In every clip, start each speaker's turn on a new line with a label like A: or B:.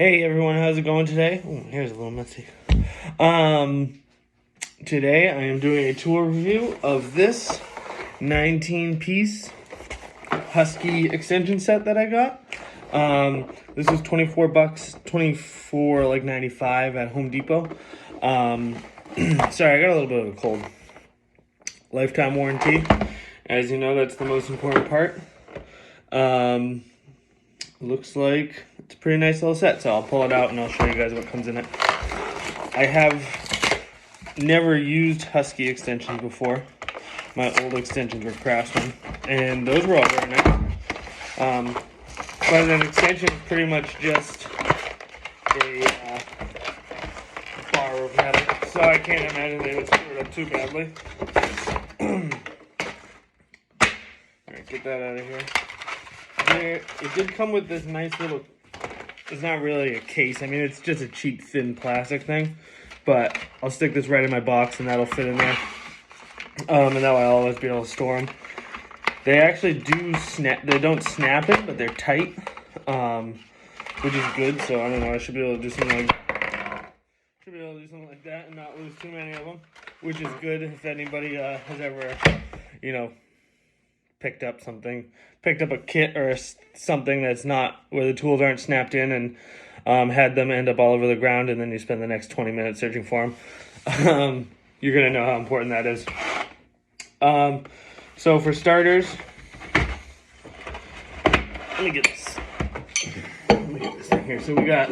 A: Hey everyone, how's it going today? Oh, here's a little messy. Today I am doing a tour review of this 19-piece Husky extension set that I got. This was $24, $24.95 at Home Depot. Sorry, I got a little bit of a cold. Lifetime warranty. As you know, that's the most important part. Looks like it's a pretty nice little set, so I'll pull it out and I'll show you guys what comes in it. I have never used Husky extensions before. My old extensions were Craftsman, and those were all very nice. But an extension is pretty much just a bar of metal, so I can't imagine they would screw it up too badly. Alright, get that out of here. It did come with this nice little, it's not really a case, I mean it's just a cheap thin plastic thing, but I'll stick this right in my box and that'll fit in there, and that way I'll always be able to store them. They actually do snap, they don't snap it, but they're tight, which is good, so I don't know, I should be able to do something like that and not lose too many of them, which is good if anybody has ever, picked up a kit or something that's not, where the tools aren't snapped in, and had them end up all over the ground, and then you spend the next 20 minutes searching for them. You're going to know how important that is. So for starters, let me get this thing here. So we got,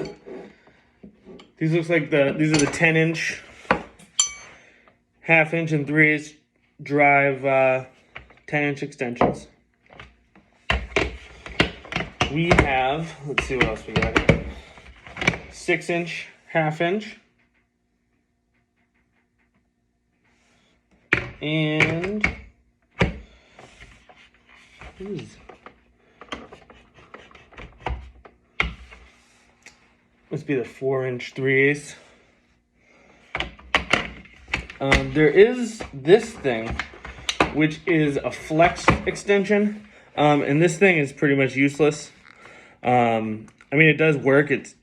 A: these looks like these are the 10-inch, half-inch, and 3/8 drive 10-inch extensions. We have, let's see what else we got here. 6-inch, half-inch. And must be the 4-inch 3/8. There is this thing, which is a flex extension, and this thing is pretty much useless. I mean, it does work. If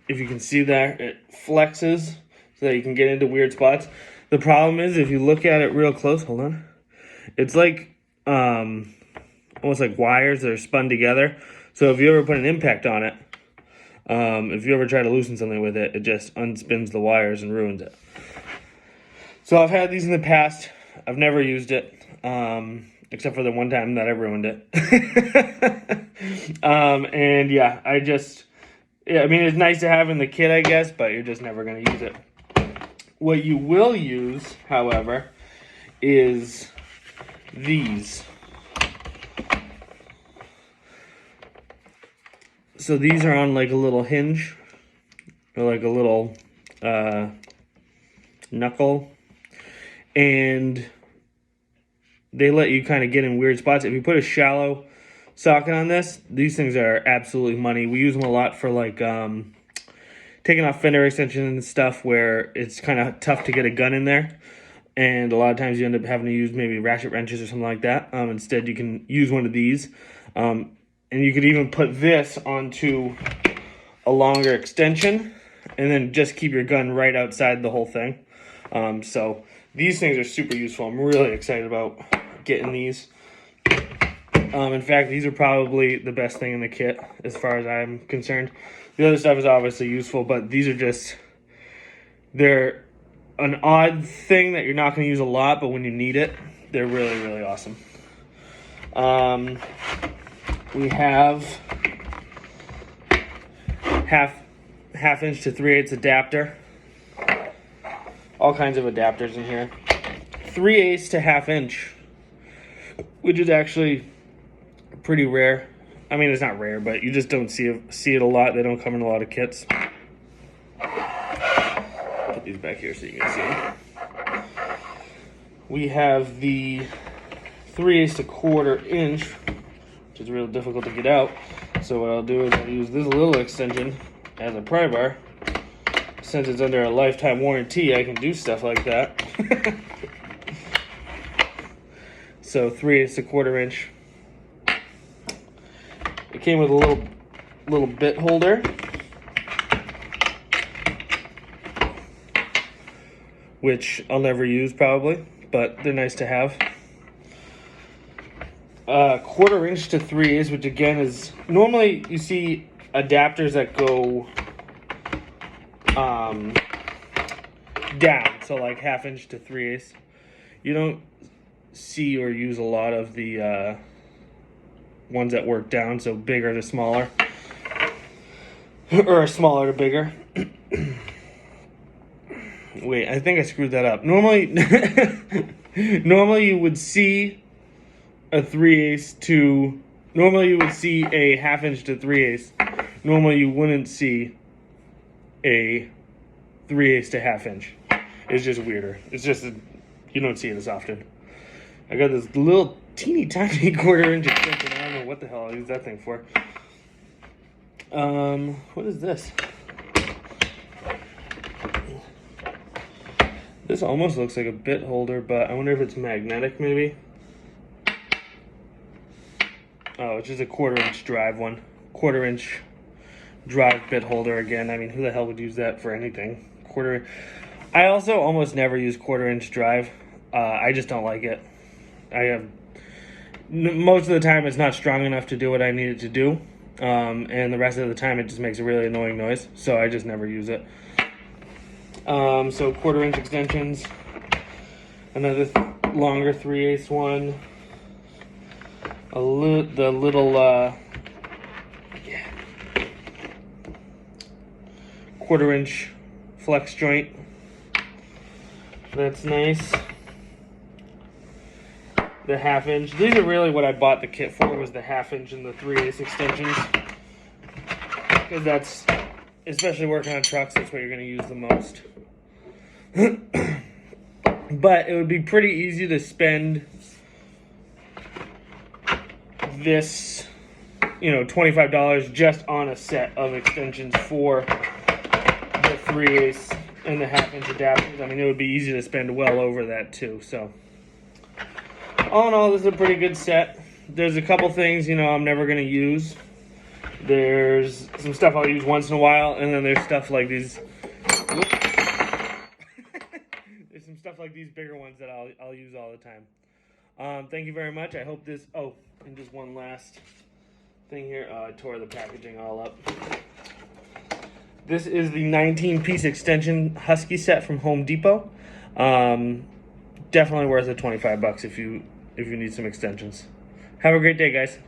A: you can see that, it flexes so that you can get into weird spots. The problem is, if you look at it real close, hold on, it's like almost like wires that are spun together. So if you ever put an impact on it, if you ever try to loosen something with it, it just unspins the wires and ruins it. So I've had these in the past. I've never used it, except for the one time that I ruined it. And yeah, I mean, it's nice to have in the kit, I guess, but you're just never going to use it. What you will use, however, is these. So these are on like a little hinge, or like a little knuckle, and they let you kind of get in weird spots. If you put a shallow socket on this, these things are absolutely money. We use them a lot for like taking off fender extensions and stuff where it's kind of tough to get a gun in there. And a lot of times you end up having to use maybe ratchet wrenches or something like that. Instead, you can use one of these. And you could even put this onto a longer extension and then just keep your gun right outside the whole thing. So these things are super useful. I'm really excited about getting these. In fact, these are probably the best thing in the kit as far as I'm concerned. The other stuff is obviously useful, but these are just, they're an odd thing that you're not going to use a lot, but when you need it, they're really, really awesome. We have half-inch to 3/8 adapter. All kinds of adapters in here. 3/8 to half-inch, which is actually pretty rare. I mean, it's not rare, but you just don't see it a lot. They don't come in a lot of kits. Put these back here so you can see them. We have the 3/8 to 1/4 inch, which is real difficult to get out. So what I'll do is I'll use this little extension as a pry bar. Since it's under a lifetime warranty, I can do stuff like that. So 3/8 to 1/4 inch. It came with a little bit holder which I'll never use probably, but they're nice to have. 1/4 inch to 3/8, which again is normally you see adapters that go down, so like 1/2 inch to 3/8. You don't see or use a lot of the ones that work down, so bigger to smaller, or smaller to bigger. Wait, I think I screwed that up. Normally, normally you would see a 3/8 to. Normally you would see a 1/2 inch to 3/8. Normally you wouldn't see a 3/8 to 1/2 inch. It's just weirder. It's just you don't see it as often. I got this little teeny tiny 1/4 inch extension. I don't know what the hell I use that thing for. What is this? This almost looks like a bit holder, but I wonder if it's magnetic maybe. Oh, it's just a 1/4 inch drive one. 1/4 inch drive bit holder again. I mean, who the hell would use that for anything? I also almost never use 1/4 inch drive. I just don't like it. Most of the time it's not strong enough to do what I need it to do. And the rest of the time it just makes a really annoying noise. So I just never use it. So 1/4 inch extensions. Another longer 3/8 one. The little 1/4 inch flex joint. That's nice. The 1/2 inch. These are really what I bought the kit for, was the 1/2 inch and the 3/8 extensions. Because that's, especially working on trucks, that's what you're going to use the most. But it would be pretty easy to spend this, $25 just on a set of extensions for the 3/8 and the 1/2 inch adapters. I mean, it would be easy to spend well over that too. So all in all, this is a pretty good set. There's a couple things, I'm never going to use. There's some stuff I'll use once in a while, and then there's stuff like these. There's some stuff like these bigger ones that I'll use all the time. Thank you very much. I hope this. Oh, and just one last thing here. I tore the packaging all up. This is the 19-piece extension Husky set from Home Depot. Definitely worth the $25 if you need some extensions. Have a great day, guys.